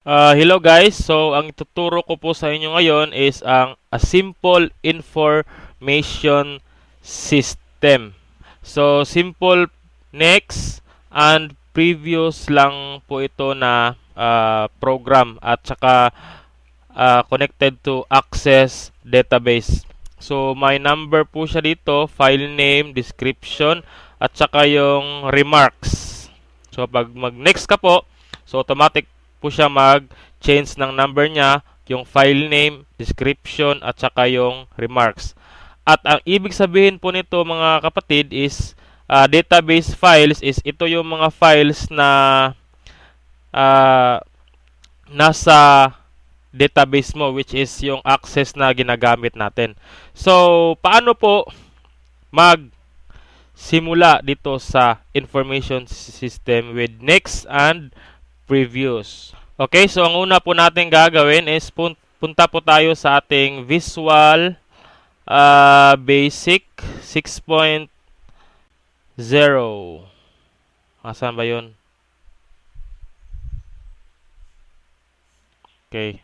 Hello guys, so ang ituturo ko po sa inyo ngayon is a simple information system. So simple next and previous lang po ito na program at saka connected to Access database. So may number po siya dito, file name, description at saka yung remarks. So pag mag next ka po, so automatic po siya mag-change ng number niya, yung file name, description, at saka yung remarks. At ang ibig sabihin po nito mga kapatid is database files is ito yung mga files na uh, nasa database mo which is yung access na ginagamit natin. So, paano po magsimula dito sa information system with next and previous. Okay, so ang una po natin gagawin is punta po tayo sa ating Visual Basic 6.0. Asan ba yun? Okay.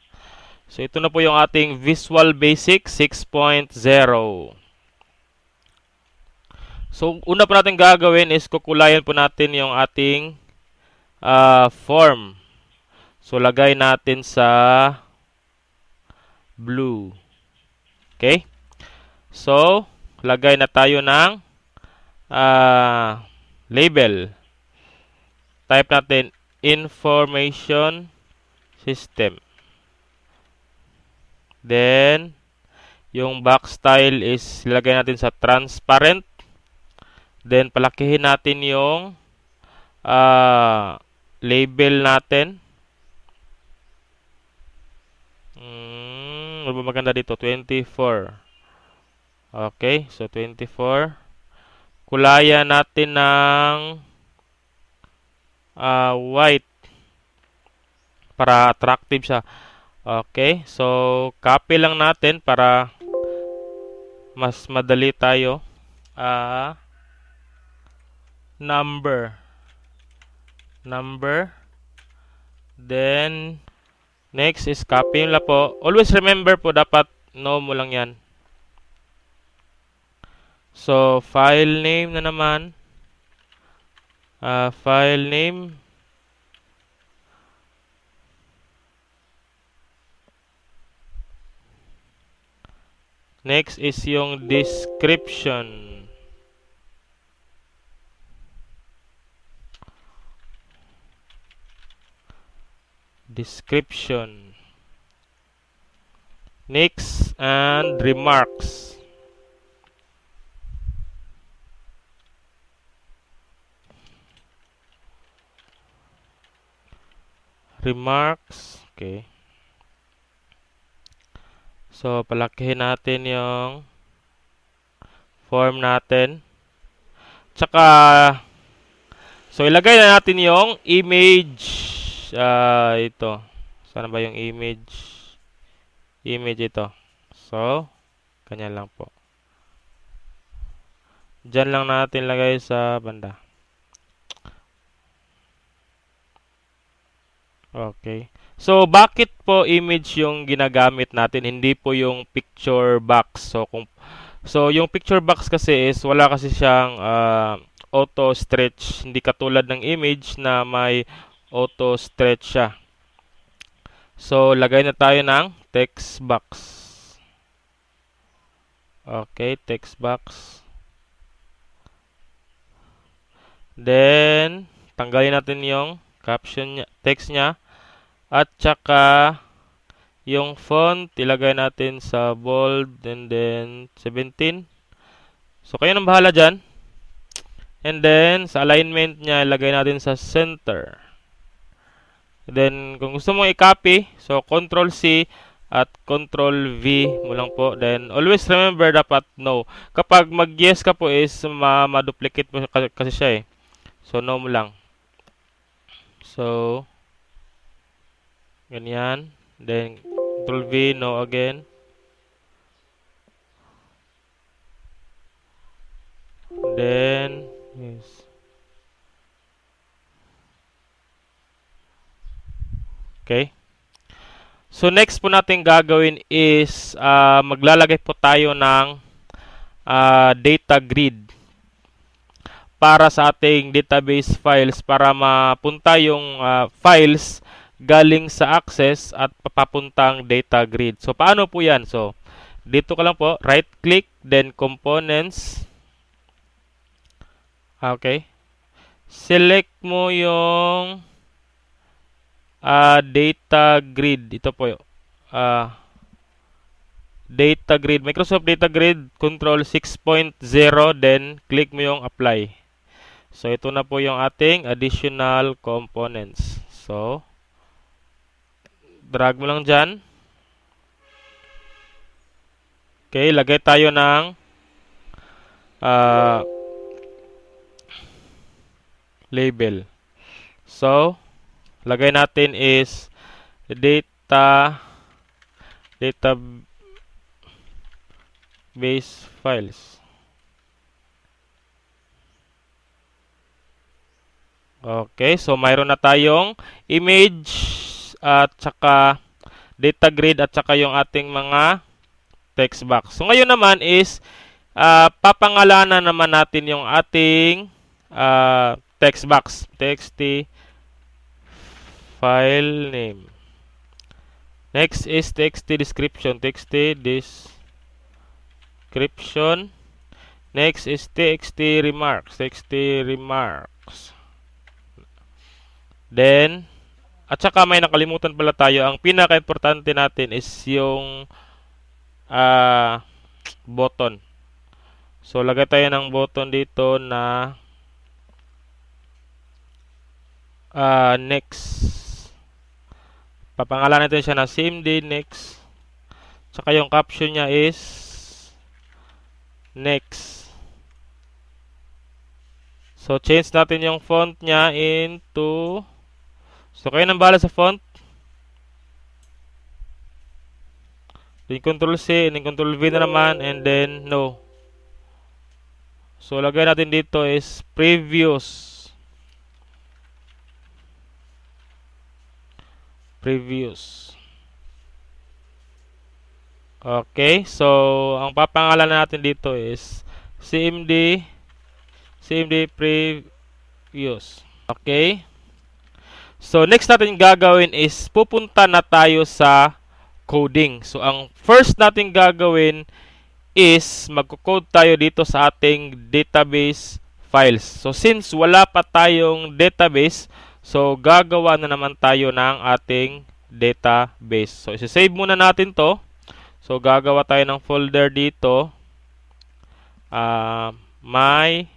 So ito na po yung ating Visual Basic 6.0. So una po natin gagawin is kukulayan po natin yung ating form. So lagay natin sa blue. Okay? So lagay na tayo ng label. Type natin information system. Then yung box style is ilagay natin sa transparent. Then palakihin natin yung label natin. Ano ba maganda dito? 24. Okay, so 24. Kulayan natin ng white para attractive siya. Okay, so copy lang natin para mas madali tayo. Number. Then next is copy lang po. Always remember po, dapat know mo lang yan. So, file name na naman. File name. Next is yung description. Next and remarks. Okay. So palakihin natin yung form natin. Tsaka so ilagay na natin yung image. Ito. Saan ba yung image? Ito. So, kanya lang po. Diyan lang natin lagay sa banda. Okay. So, bakit po image yung ginagamit natin? Hindi po yung picture box. So yung picture box kasi is wala kasi siyang auto stretch. Hindi katulad ng image na may auto stretch siya. So, lagay na tayo ng text box. Okay, text box. Then, tanggalin natin yung caption niya, text niya. At saka, yung font, ilagay natin sa bold and then 17. So, kayo nang bahala dyan. And then, sa alignment niya, ilagay natin sa center. Then, kung gusto mo i-copy, so Control C at Control V mo lang po. Then, always remember dapat no. Kapag mag-yes ka po is ma-duplicate mo kasi siya eh. So, no mo lang. So, ganyan. Then, Control V, no again. Then, yes. Okay. So next po natin gagawin is maglalagay po tayo ng data grid para sa ating database files para mapunta yung files galing sa Access at papuntang data grid. So paano po yan? So dito ka lang po, right click, then components. Okay. Select mo yung data grid. Ito po yung data grid. Microsoft Data Grid Control 6.0, then click mo yung apply. So ito na po yung ating additional components. So drag mo lang dyan. Okay, lagay tayo ng label. So lagay natin is database files. Okay, so mayroon na tayong image at saka data grid at saka yung ating mga text box. So ngayon naman is papangalanan naman natin yung ating text box. Txt file name. Next is txt description. Txt description. Next is txt remarks. Txt remarks. Then, at saka may nakalimutan pala tayo. Ang pinaka-importante natin is yung button. So, lagay tayo ng button dito na next. Papangalan natin siya na CMD next. Tsaka yung caption niya is next. So, change natin yung font niya into... So, kayo nang bahala sa font. Then, Control C, and then Control V na naman, and then no. So, lagay natin dito is previous. Okay, so ang papangalan natin dito is CMD previous. Okay. So next natin gagawin is pupunta na tayo sa coding. So ang first natin gagawin is magko-code tayo dito sa ating database files. So since wala pa tayong database, so gagawa na naman tayo ng ating database. So isi-save muna natin to. So gagawa tayo ng folder dito. My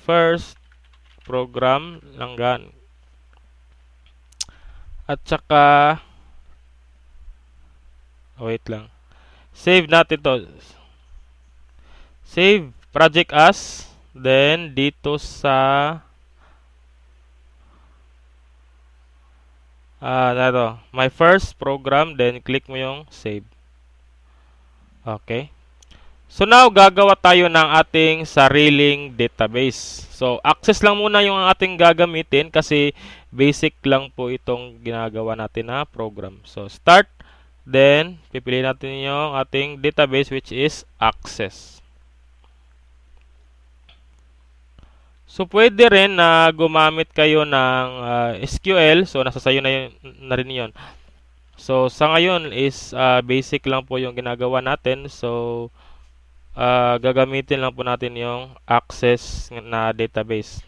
first program langgan. At saka wait lang. Save natin to. Save project as, then dito sa my first program, then click mo yung save. Okay. So now gagawa tayo ng ating sariling database. So Access lang muna yung ating gagamitin kasi basic lang po itong ginagawa natin na program. So start, then pipiliin natin yung ating database which is Access. So pwede rin na gumamit kayo ng SQL. So nasa sayo na rin 'yon. So sa ngayon is basic lang po yung ginagawa natin. So gagamitin lang po natin yung Access na database.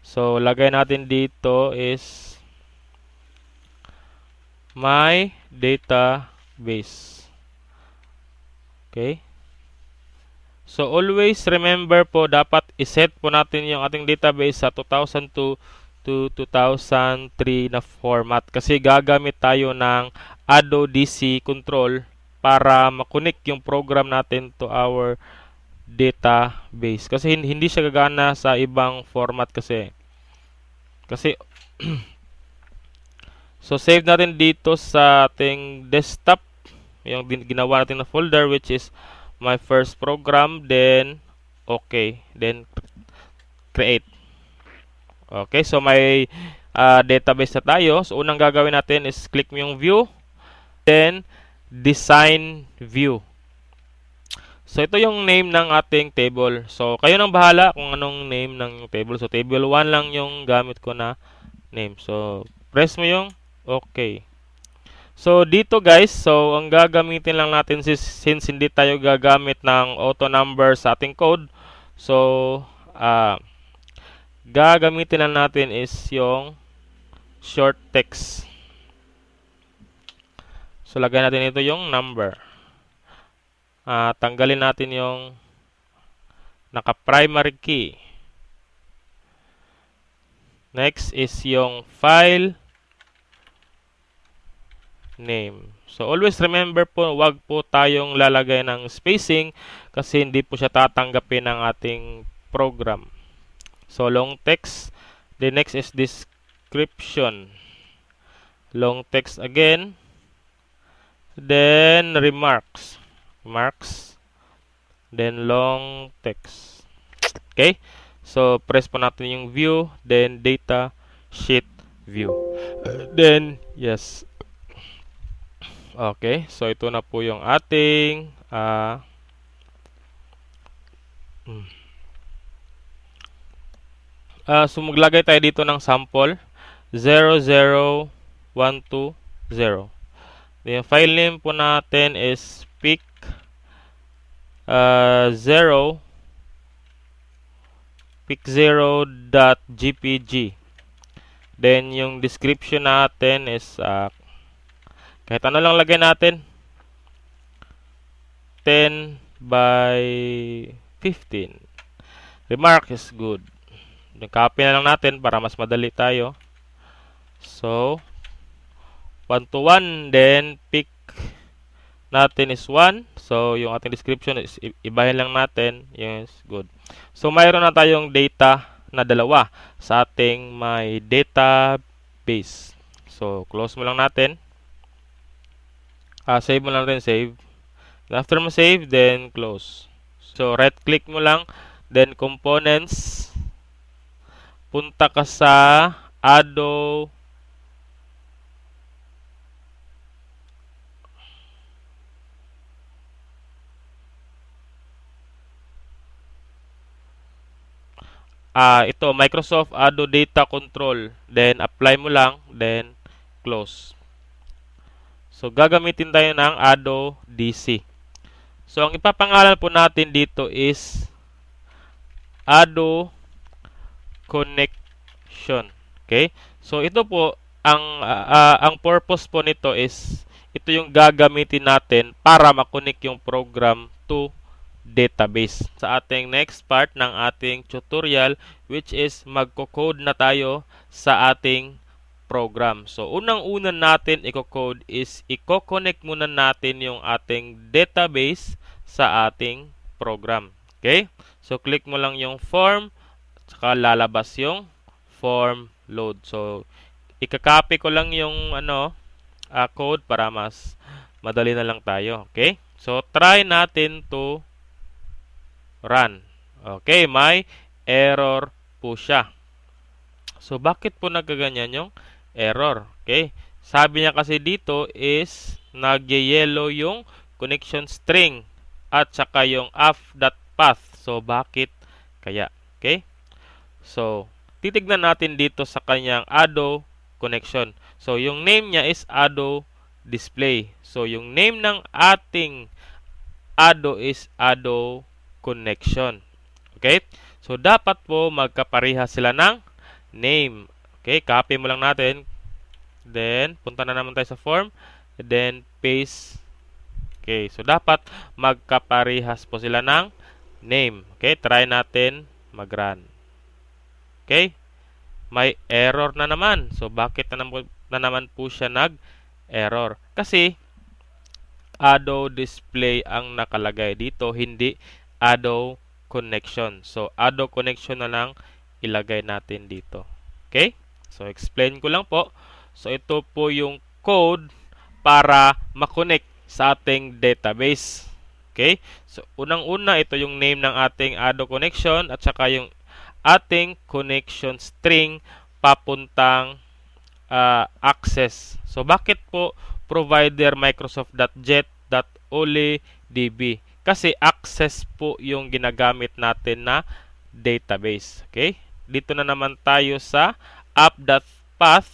So lagay natin dito is my database. Okay? So always remember po, dapat iset po natin yung ating database sa 2002 to 2003 na format kasi gagamit tayo ng ADO-DC control para makonek yung program natin to our database. Kasi hindi siya gagana sa ibang format kasi. So save natin dito sa ating desktop yung ginawa natin na folder which is my first program, then okay, then create. Okay, so may database na tayo. So, unang gagawin natin is click mo yung view, then design view. So, ito yung name ng ating table. So, kayo nang bahala kung anong name ng table. So, table 1 lang yung gamit ko na name. So, press mo yung okay. So, dito guys, so ang gagamitin lang natin since hindi tayo gagamit ng auto number sa ating code. So, gagamitin lang natin is yung short text. So, lagay natin ito yung number. Tanggalin natin yung naka-primary key. Next is yung file name. So, always remember po, wag po tayong lalagay ng spacing kasi hindi po siya tatanggapin ng ating program. So, long text. The next is description. Long text again. Then, remarks. Then long text. Okay? So, press po natin yung view, then data sheet view. Then, yes. Okay, so ito na po yung ating so maglagay tayo dito ng sample 00120. Yung file name po natin is pic 0.gpg. Then yung description natin is kahit ano lang lagay natin, 10 by 15. Remark is good. Copy na lang natin para mas madali tayo. So, 1 to 1, then pick natin is 1. So, yung ating description is ibahin lang natin. Yes, good. So, mayroon na tayong data na dalawa sa ating my database. So, close mo lang natin. Save mo lang rin, save. After mo save, then close. So, right-click mo lang, then components. Punta ka sa Ado. Ito, Microsoft Ado Data Control. Then, apply mo lang, then close. So, gagamitin tayo ng Ado DC. So, ang ipapangalan po natin dito is Ado Connection. Okay? So, ito po, ang purpose po nito is, ito yung gagamitin natin para makonek yung program to database. Sa ating next part ng ating tutorial, which is magko-code na tayo sa ating program. So, unang-una natin i-code is i-connect muna natin yung ating database sa ating program. Okay? So, click mo lang yung form, saka lalabas yung form load. So, ika-copy ko lang yung code para mas madali na lang tayo. Okay? So, try natin to run. Okay, may error po siya. So, bakit po nagkaganyan yung error? Okay, sabi niya kasi dito is nag-yellow yung connection string at saka yung af.path. So, bakit kaya? Okay, so, titignan natin dito sa kanyang Ado connection. So, yung name niya is Ado display. So, yung name ng ating Ado is Ado connection. Okay? So, dapat po magkapareha sila ng name. Okay? Copy mo lang natin. Then, punta na naman tayo sa form. Then, paste. Okay. So, dapat magkaparehas po sila ng name. Okay? Try natin mag-run. Okay? May error na naman. So, bakit na naman po siya nag-error? Kasi, Ado display ang nakalagay dito, hindi Ado connection. So, Ado connection na lang ilagay natin dito. Okay? So, explain ko lang po. So, ito po yung code para makonect sa ating database. Okay? So, unang-una, ito yung name ng ating Ado connection at saka yung ating connection string papuntang access. So bakit po provider Microsoft.jet.olydb? Kasi access po yung ginagamit natin na database. Okay? Dito na naman tayo sa app.path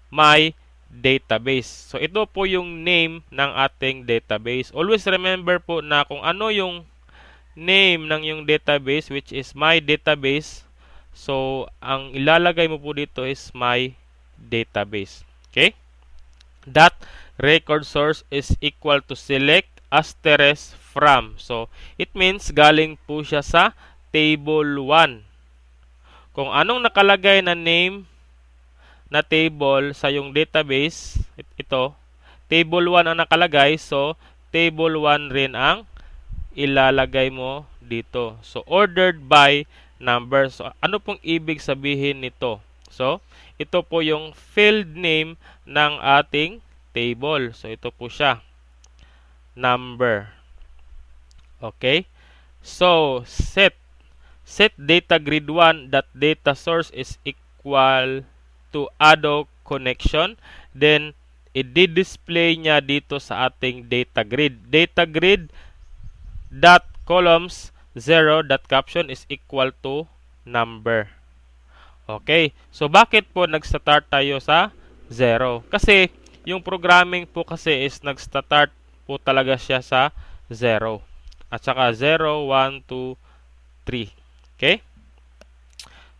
my database. So ito po yung name ng ating database. Always remember po na kung ano yung name ng yung database, which is my database. So ang ilalagay mo po dito is my database. Okay? That record source is equal to select asterisk from. So it means galing po siya sa table 1. Kung anong nakalagay na name na table sa yung database, ito, table 1 ang nakalagay, so table 1 rin ang ilalagay mo dito. So ordered by number. So ano pong ibig sabihin nito? So ito po yung field name ng ating table. So ito po siya, number. Okay? So set data grid 1 that data source is equal to ADO connection. Then i-display niya dito sa ating data grid. Data grid dot columns 0 dot caption is equal to number. Okay. So bakit po nag-start tayo sa 0? Kasi yung programming po kasi is nag-start po talaga siya sa 0. At saka 0, 1, 2, 3. Okay?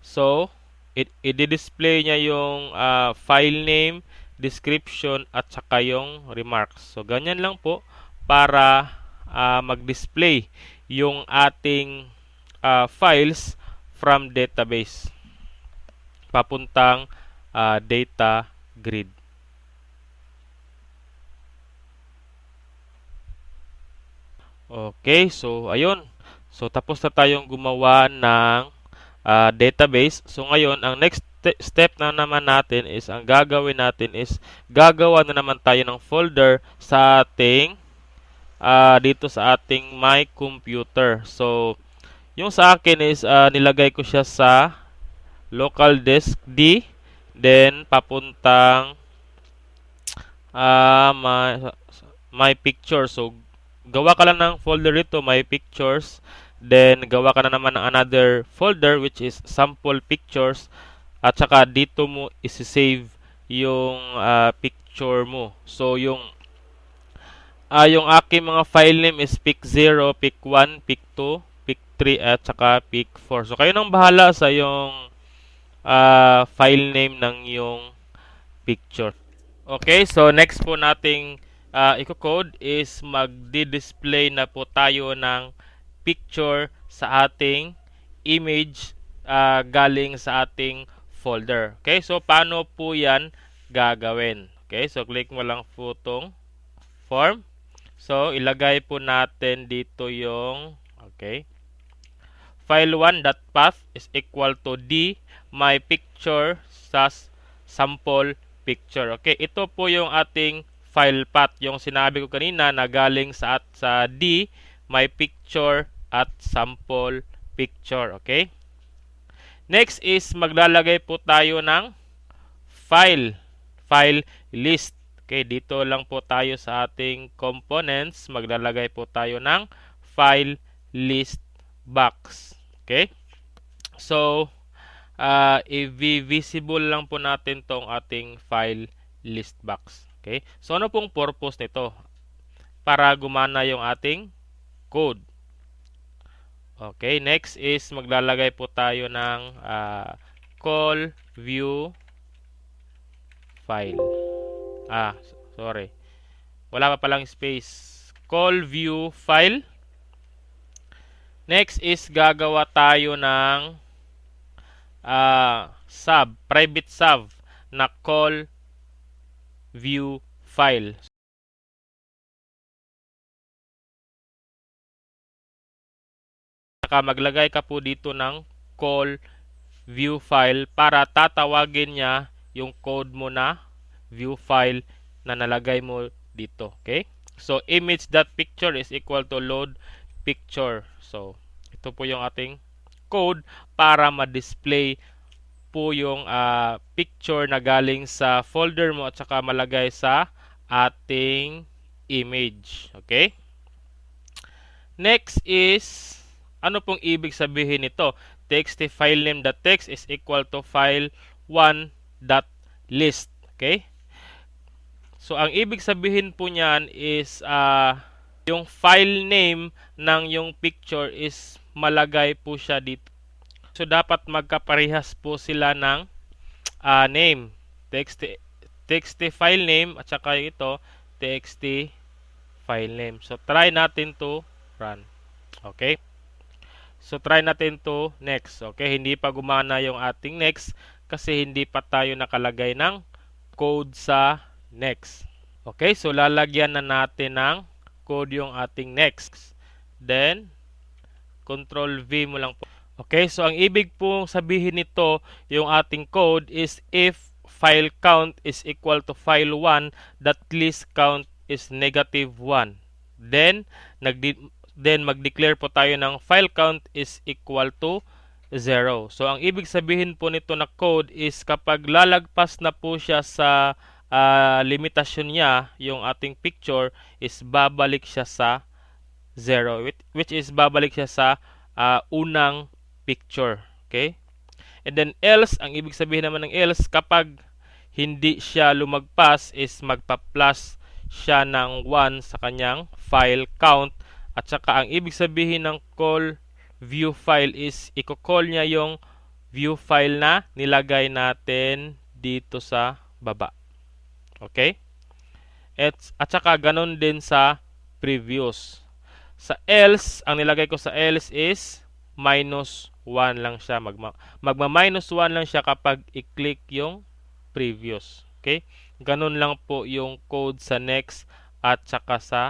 So, i-display niya yung file name, description, at saka yung remarks. So, ganyan lang po para mag-display yung ating files from database papuntang data grid. Okay, so ayun. So tapos na tayong gumawa ng database. So ngayon, ang next step na naman natin is, ang gagawin natin is, gagawa na naman tayo ng folder sa ating, dito sa ating My Computer. So, yung sa akin is, nilagay ko siya sa local disk D, then papuntang my picture. So, gawa ka lang ng folder ito, my pictures. Then, gawa ka na naman ng another folder which is sample pictures. At saka dito mo isi-save yung picture mo. So, yung aking mga file name is pic0, pic1, pic2, pic3, at saka pic4. So, kayo nang bahala sa yung file name ng yung picture. Okay, so next po nating i-code is magdi-display na po tayo ng picture sa ating image galing sa ating folder. Okay, so paano po yan gagawin? Okay, so click mo lang po itong form. So ilagay po natin dito yung file1.path is equal to D my picture sa sample picture. Okay, ito po yung ating file path, yung sinabi ko kanina na galing sa D my picture at sample picture. Okay, next is maglalagay po tayo ng file list. Okay, dito lang po tayo sa ating components, maglalagay po tayo ng file list box. Okay, so i-visible lang po natin tong ating file list box. Okay, so ano pong purpose nito? Para gumana yung ating code. Okay, next is maglalagay po tayo ng call view file. Sorry. Wala pa palang space. Call view file. Next is gagawa tayo ng private sub na call view file. Maglagay ka po dito ng call view file para tatawagin niya yung code mo na view file na nalagay mo dito. Okay? So image.picture is equal to load picture. So ito po yung ating code para ma-display po yung picture na galing sa folder mo at saka malagay sa ating image. Okay? Next is, ano pong ibig sabihin nito? Txt filename.txt is equal to file1.list. Okay? So, ang ibig sabihin po niyan is, yung file name ng yung picture is malagay po siya dito. So, dapat magkaparehas po sila ng name. Txt file name at saka ito, txt file name. So, try natin to run. Okay? So, try natin to next. Okay? Hindi pa gumana yung ating next kasi hindi pa tayo nakalagay ng code sa next. Okay? So, lalagyan na natin ng code yung ating next. Then, Control V mo lang po. Okay? So, ang ibig pong sabihin nito, yung ating code is if file count is equal to file1, that list count is -1. Then mag-declare po tayo ng file count is equal to 0. So, ang ibig sabihin po nito na code is kapag lalagpas na po siya sa limitasyon niya, yung ating picture is babalik siya sa 0, which is babalik siya sa unang picture. Okay? And then else, ang ibig sabihin naman ng else, kapag hindi siya lumagpas is magpa-plus siya ng 1 sa kanyang file count. At saka ang ibig sabihin ng call view file is i-call niya yung view file na nilagay natin dito sa baba. Okay? At saka ganun din sa previous. Sa else, ang nilagay ko sa else is -1 lang siya. Magma-1 lang siya kapag i-click yung previous. Okay? Ganun lang po yung code sa next at saka sa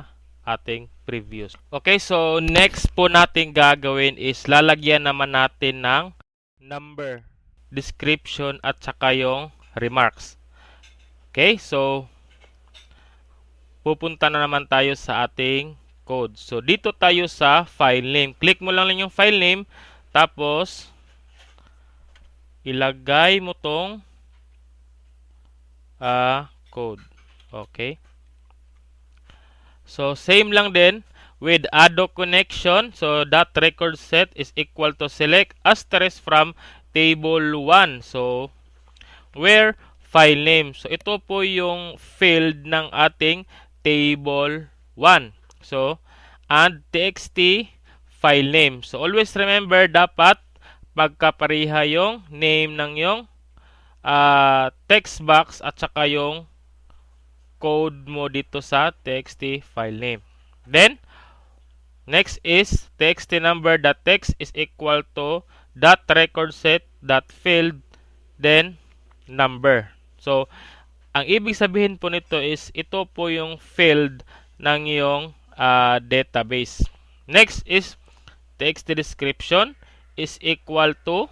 ating previous. Okay, so next po natin gagawin is lalagyan naman natin ng number, description at saka yung remarks. Okay, so pupunta na naman tayo sa ating code. So dito tayo sa file name. Click mo lang yung file name, tapos ilagay mo tong code. Okay. So same lang din with Ado connection. So that record set is equal to select asterisk from table 1. So where file name. So ito po yung field ng ating table 1. So and txt file name. So always remember, dapat magkapareha yung name ng yung text box at saka yung code mo dito sa txt file name. Then next is txt number.text is equal to dot record set dot field then number. So ang ibig sabihin po nito is ito po yung field ng iyong database. Next is txt description is equal to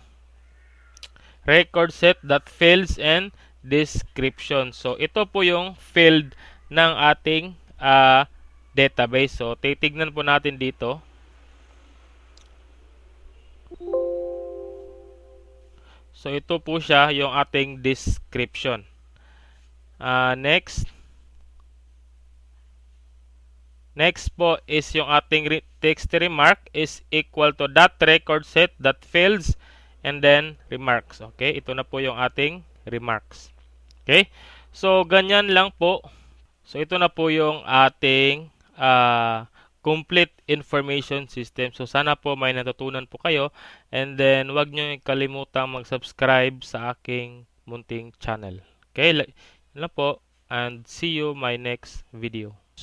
record set dot fields and description. So ito po yung field ng ating database. So titignan po natin dito. So ito po siya yung ating description. Next po is yung ating text remark is equal to dot record set dot fields and then remarks. Okay, ito na po yung ating remarks. Okay, so ganyan lang po. So ito na po yung ating complete information system. So sana po may natutunan po kayo, and then wag nyo kalimutang mag-subscribe sa aking munting channel. Okay, yun lang po, and see you my next video.